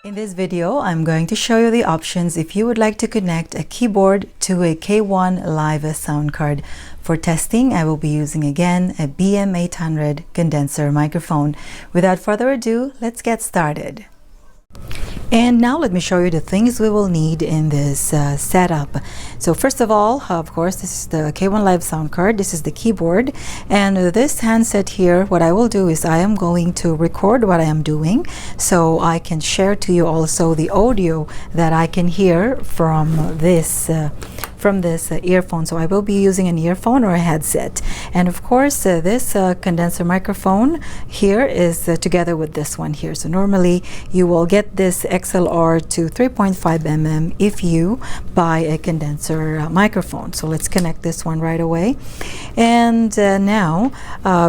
In this video, I'm going to show you the options if you would like to connect a keyboard to a K1 Live sound card. For testing, I will be using again a BM800 condenser microphone. Without further ado, let's get started. And now let me show you the things we will need in this setup. So first of all, of course, this is the K1 Live sound card. This is the keyboard. And this handset here, what I will do is I am going to record what I am doing so I can share to you also the audio that I can hear from this earphone. So I will be using an earphone or a headset. And of course, this condenser microphone here is together with this one here. So normally you will get this XLR to 3.5 mm if you buy a condenser microphone. So let's connect this one right away. And now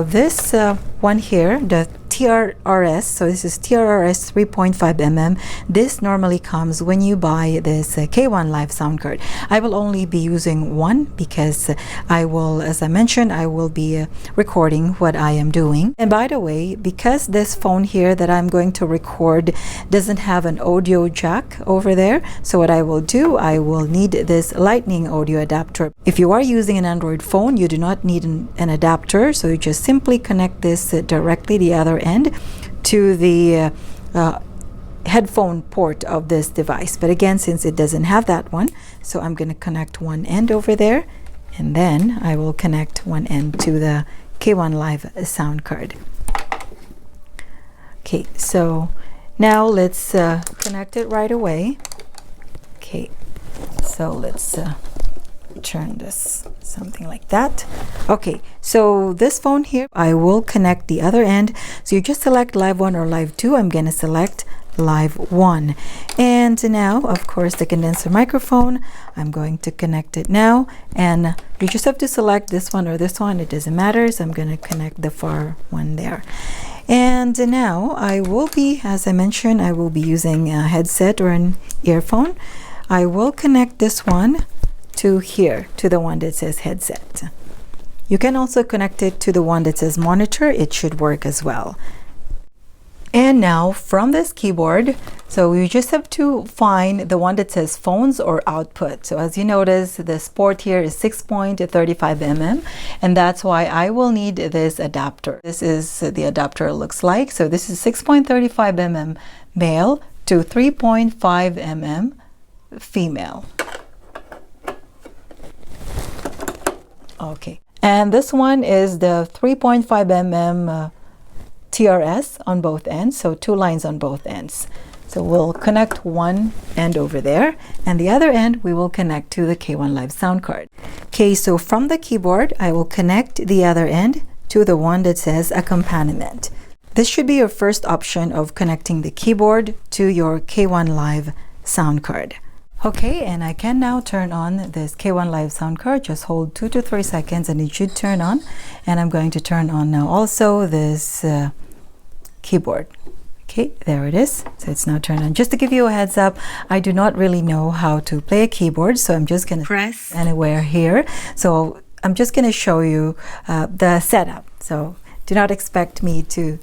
this one here, the TRRS, so this is TRRS 3.5 mm. This normally comes when you buy this K1 Live sound card. I will only be using one because I will, as I mentioned, I will be recording what I am doing. And by the way, because this phone here that I'm going to record doesn't have an audio jack over there, so what I will do, I will need this lightning audio adapter. If you are using an Android phone, you do not need an adapter, so you just simply connect this directly the other end to the headphone port of this device. But again, since it doesn't have that one, so I'm going to connect one end over there, and then I will connect one end to the K1 Live sound card. Okay, so now let's connect it right away. Okay, so let's turn this something like that. Okay, so this phone here, I will connect the other end. So you just select Live 1 or Live 2. I'm going to select Live 1. And now, of course, the condenser microphone, I'm going to connect it now. And you just have to select this one or this one. It doesn't matter. So I'm going to connect the far one there. And now I will be, as I mentioned, I will be using a headset or an earphone. I will connect this one to here, to the one that says headset. You can also connect it to the one that says monitor. It should work as well. And now from this keyboard, so you just have to find the one that says phones or output. So as you notice, this port here is 6.35 mm, and that's why I will need this adapter. This is the adapter looks like. So this is 6.35 mm male to 3.5 mm female. Okay, and this one is the 3.5 mm TRS on both ends, so two lines on both ends. So we'll connect one end over there, and the other end we will connect to the K1 Live sound card. Okay, so from the keyboard, I will connect the other end to the one that says accompaniment. This should be your first option of connecting the keyboard to your K1 Live sound card. Okay, and I can now turn on this K1 Live sound card. Just hold 2 to 3 seconds and it should turn on. And I'm going to turn on now also this keyboard. Okay, there it is. So it's now turned on. Just to give you a heads up, I do not really know how to play a keyboard, so I'm just going to press anywhere here. So I'm just going to show you the setup. So do not expect me to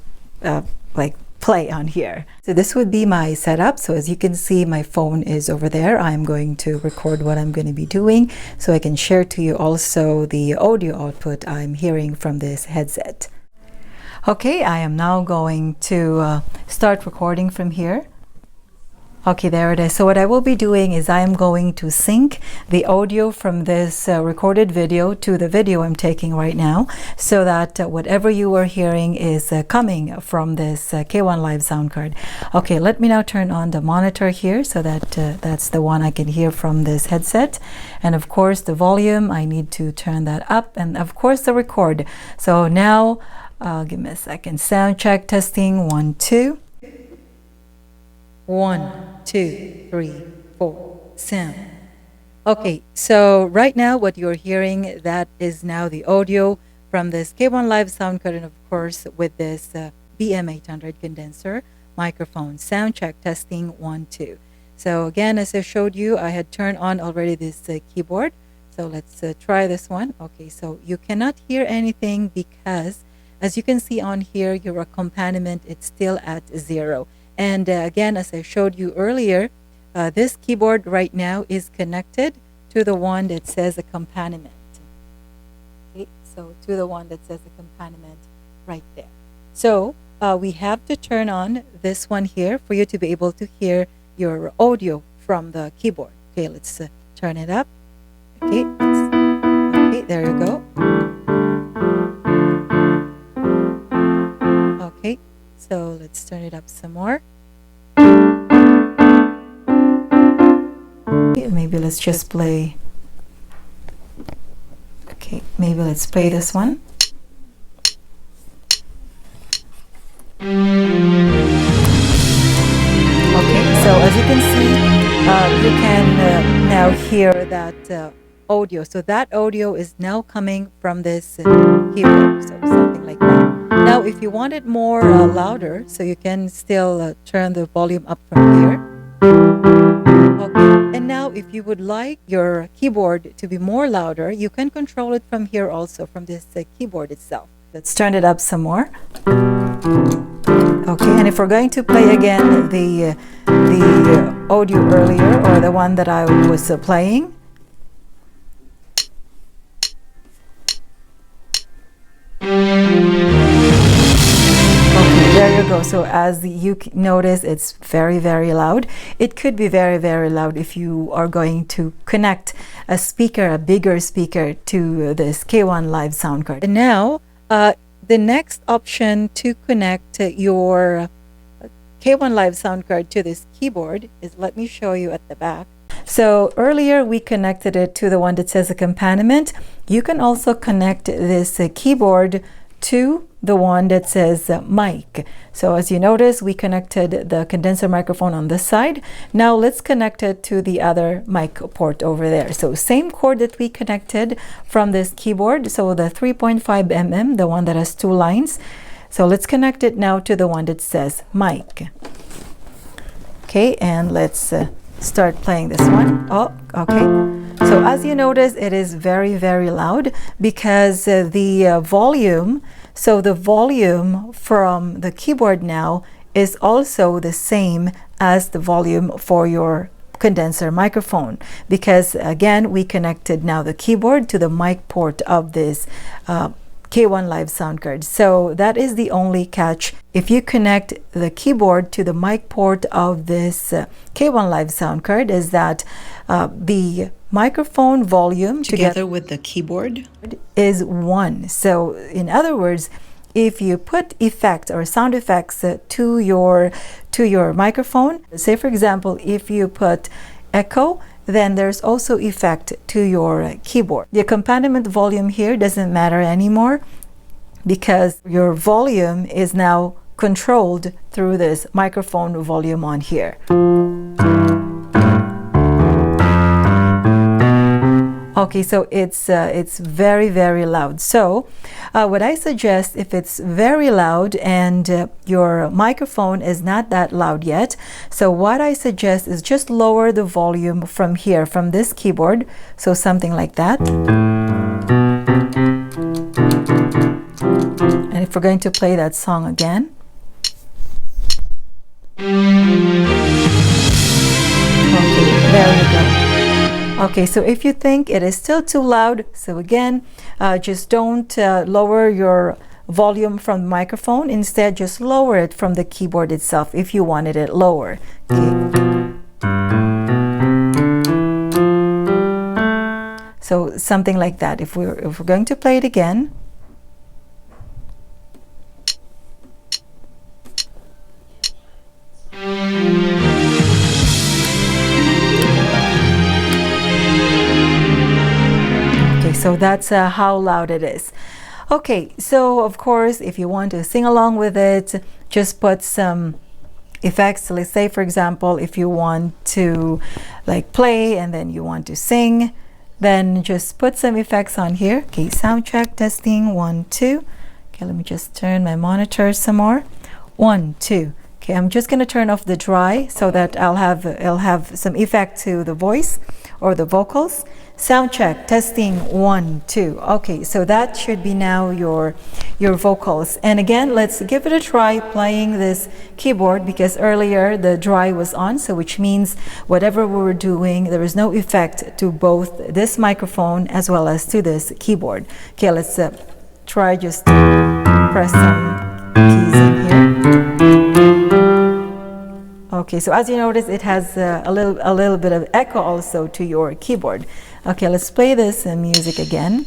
play on here. So this would be my setup. So as you can see, my phone is over there. I'm going to record what I'm going to be doing so I can share to you also the audio output I'm hearing from this headset. Okay, I am now going to start recording from here. Okay, there it is. So what I will be doing is I am going to sync the audio from this recorded video to the video I'm taking right now, so that whatever you are hearing is coming from this K1 Live sound card. Okay, let me now turn on the monitor here so that that's the one I can hear from this headset. And of course the volume, I need to turn that up, and of course the record. So now, give me a second. Sound check, testing, 1, 2. 1, 2, 3, 4, sound. Okay, so right now what you're hearing, that is now the audio from this K1 Live sound card, and of course with this BM800 condenser microphone. Sound check, testing, 1, 2. So again, as I showed you, I had turned on already this keyboard. So let's try this one. Okay, so you cannot hear anything because as you can see on here, your accompaniment, it's still at 0. And again, as I showed you earlier, this keyboard right now is connected to the one that says accompaniment. Okay, so to the one that says accompaniment right there. So we have to turn on this one here for you to be able to hear your audio from the keyboard. Okay, let's turn it up. Okay, okay, there you go. Okay, so let's turn it up some more. Okay, maybe let's just play. Okay, maybe let's play this one. Okay, so as you can see, you can now hear that audio. So that audio is now coming from this keyboard, so something like that. Now, if you want it more louder, so you can still turn the volume up from here. Okay, and now if you would like your keyboard to be more louder, you can control it from here also, from this keyboard itself. Let's turn it up some more. Okay, and if we're going to play again the audio earlier, or the one that I was playing. Okay, there you go. So as you notice, it's very, very loud. It could be very, very loud if you are going to connect a speaker, a bigger speaker, to this K1 Live sound card. And now, the next option to connect your K1 Live sound card to this keyboard is, let me show you at the back. So earlier we connected it to the one that says accompaniment. You can also connect this keyboard to the one that says mic. So as you notice, we connected the condenser microphone on this side. Now let's connect it to the other mic port over there. So same cord that we connected from this keyboard. So the 3.5 mm, the one that has two lines. So let's connect it now to the one that says mic. Okay, and let's start playing this one. Oh, okay. So as you notice, it is very, very loud because the volume, so the volume from the keyboard now is also the same as the volume for your condenser microphone, because again, we connected now the keyboard to the mic port of this K1 Live sound card. So that is the only catch. If you connect the keyboard to the mic port of this K1 Live sound card, is that the microphone volume together with the keyboard is 1. So in other words, if you put effect or sound effects to your microphone, say for example, if you put echo, then there's also effect to your keyboard. The accompaniment volume here doesn't matter anymore because your volume is now controlled through this microphone volume on here. Okay, so it's very, very loud. So what I suggest, if it's very loud and your microphone is not that loud yet, so what I suggest is just lower the volume from here, from this keyboard, so something like that. And if we're going to play that song again. Okay, there you go. Okay, so if you think it is still too loud, so again, just don't lower your volume from the microphone. Instead, just lower it from the keyboard itself if you wanted it lower. Okay. So something like that. If we're going to play it again. So that's how loud it is. Okay, so of course, if you want to sing along with it, just put some effects. Let's say, for example, if you want to like play and then you want to sing, then just put some effects on here. Okay, sound check, testing, 1, 2. Okay, let me just turn my monitor some more. 1, 2. Okay, I'm just going to turn off the dry so that I'll have some effect to the voice or the vocals. Sound check, testing, 1, 2. Okay, so that should be now your your vocals. And again, let's give it a try playing this keyboard, because earlier the dry was on, so which means whatever we were doing, there is no effect to both this microphone as well as to this keyboard. Okay, let's try just press some keys in here. Okay, so as you notice, it has a little bit of echo also to your keyboard. Okay, let's play this music again.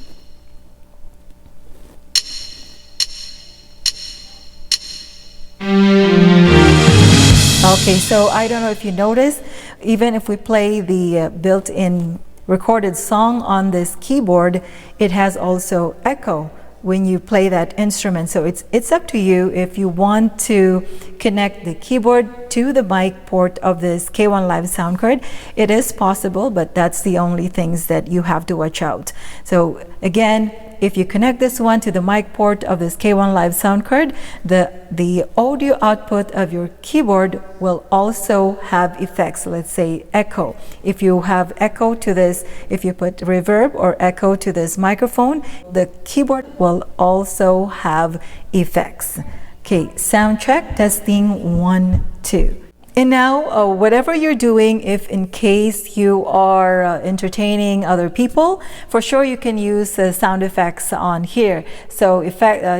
Okay, so I don't know if you notice, even if we play the built-in recorded song on this keyboard, it has also echo when you play that instrument. So it's up to you if you want to connect the keyboard to the mic port of this K1 Live sound card. It is possible, but that's the only things that you have to watch out. So again, if you connect this one to the mic port of this K1 Live sound card, the audio output of your keyboard will also have effects, let's say echo. If you have echo to this, if you put reverb or echo to this microphone, the keyboard will also have effects. Okay, sound check, testing 1, 2. And now, whatever you're doing, if in case you are entertaining other people, for sure you can use sound effects on here. So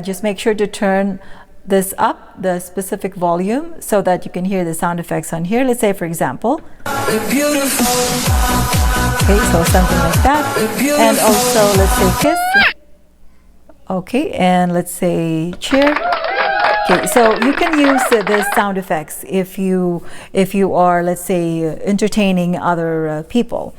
just make sure to turn this up, the specific volume, so that you can hear the sound effects on here. Let's say, for example, okay, so something like that. And also, let's say kiss. Okay, and let's say cheer. Okay, so you can use the sound effects if you are, let's say, entertaining other people.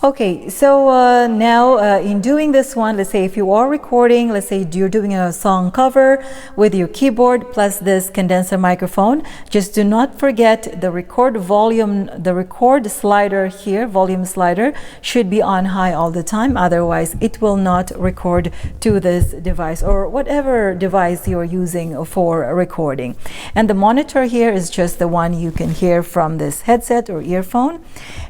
Okay, so now in doing this one, let's say if you are recording, let's say you're doing a song cover with your keyboard plus this condenser microphone, just do not forget the record volume, the record slider here, volume slider, should be on high all the time. Otherwise, it will not record to this device or whatever device you're using for recording. And the monitor here is just the one you can hear from this headset or earphone.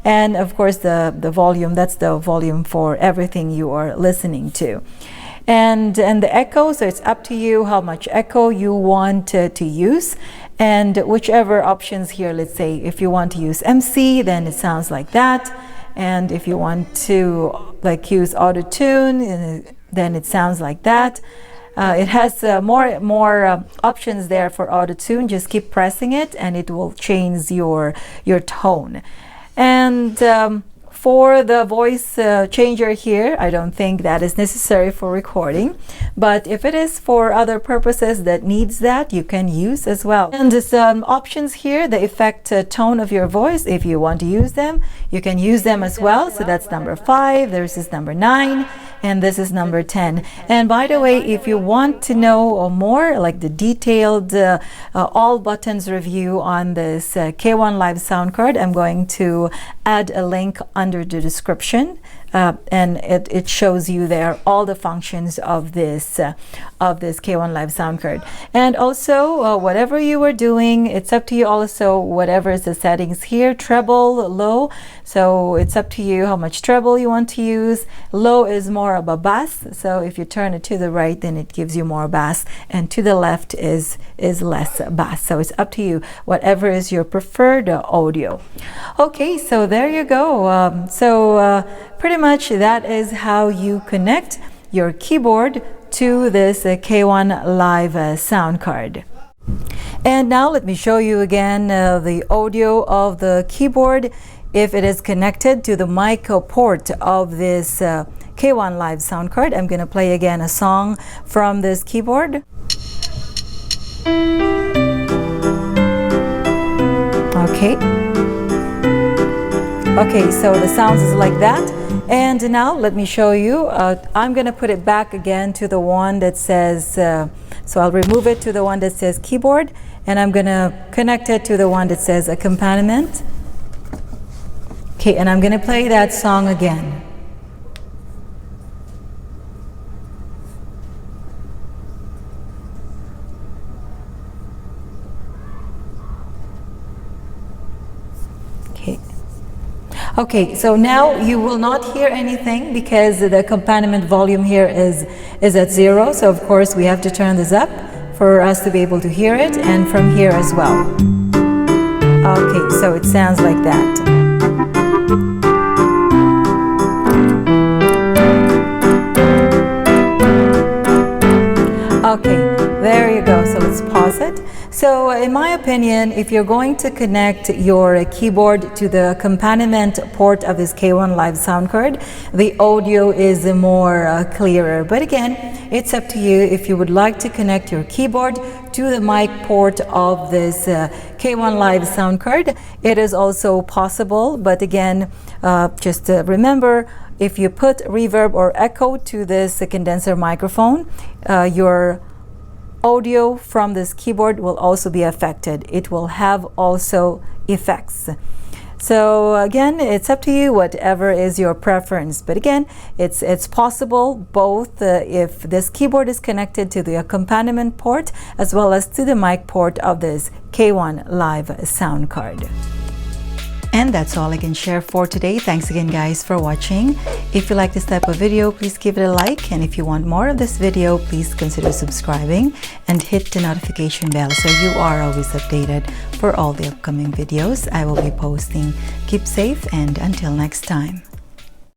And of course, the volume, that's the volume for everything you are listening to. And the echo, so it's up to you how much echo you want to use. And whichever options here, let's say if you want to use MC, then it sounds like that. And if you want to like use auto tune, then it sounds like that. It has more options there for auto tune. Just keep pressing it and it will change your tone. And for the voice changer here, I don't think that is necessary for recording, but if it is for other purposes that needs that, you can use as well. And there's options here, the effect tone of your voice. If you want to use them, you can use them as well. So that's number 5, there's this number 9, and this is number 10. And by the way, if you want to know more, like the detailed all buttons review on this K1 Live sound card, I'm going to add a link under the description, and it shows you there all the functions of this K1 Live sound card. And also whatever you are doing, it's up to you. Also, whatever is the settings here, treble, low, so it's up to you how much treble you want to use. Low is more of a bass, so if you turn it to the right, then it gives you more bass, and to the left is less bass. So it's up to you, whatever is your preferred audio. Okay, so there you go. Pretty much that is how you connect your keyboard to this K1 Live sound card. And now let me show you again the audio of the keyboard if it is connected to the mic port of this K1 Live sound card. I'm going to play again a song from this keyboard. Okay, so the sounds is like that. And now let me show you. I'm going to put it back again to the one that says, so I'll remove it to the one that says keyboard, and I'm going to connect it to the one that says accompaniment. Okay, and I'm going to play that song again. Okay, so now you will not hear anything because the accompaniment volume here is at 0. So of course we have to turn this up for us to be able to hear it, and from here as well. Okay, so it sounds like that. Okay, there you go. So let's pause it. So in my opinion, if you're going to connect your keyboard to the accompaniment port of this K1 Live sound card, the audio is more clearer. But again, it's up to you. If you would like to connect your keyboard to the mic port of this K1 Live sound card, it is also possible. But again, just remember, if you put reverb or echo to this condenser microphone, your audio from this keyboard will also be affected. It will have also effects. So again, it's up to you, whatever is your preference. But again, it's possible both if this keyboard is connected to the accompaniment port as well as to the mic port of this K1 Live sound card. And that's all I can share for today. Thanks again, guys, for watching. If you like this type of video, please give it a like. And if you want more of this video, please consider subscribing and hit the notification bell so you are always updated for all the upcoming videos I will be posting. Keep safe, and until next time.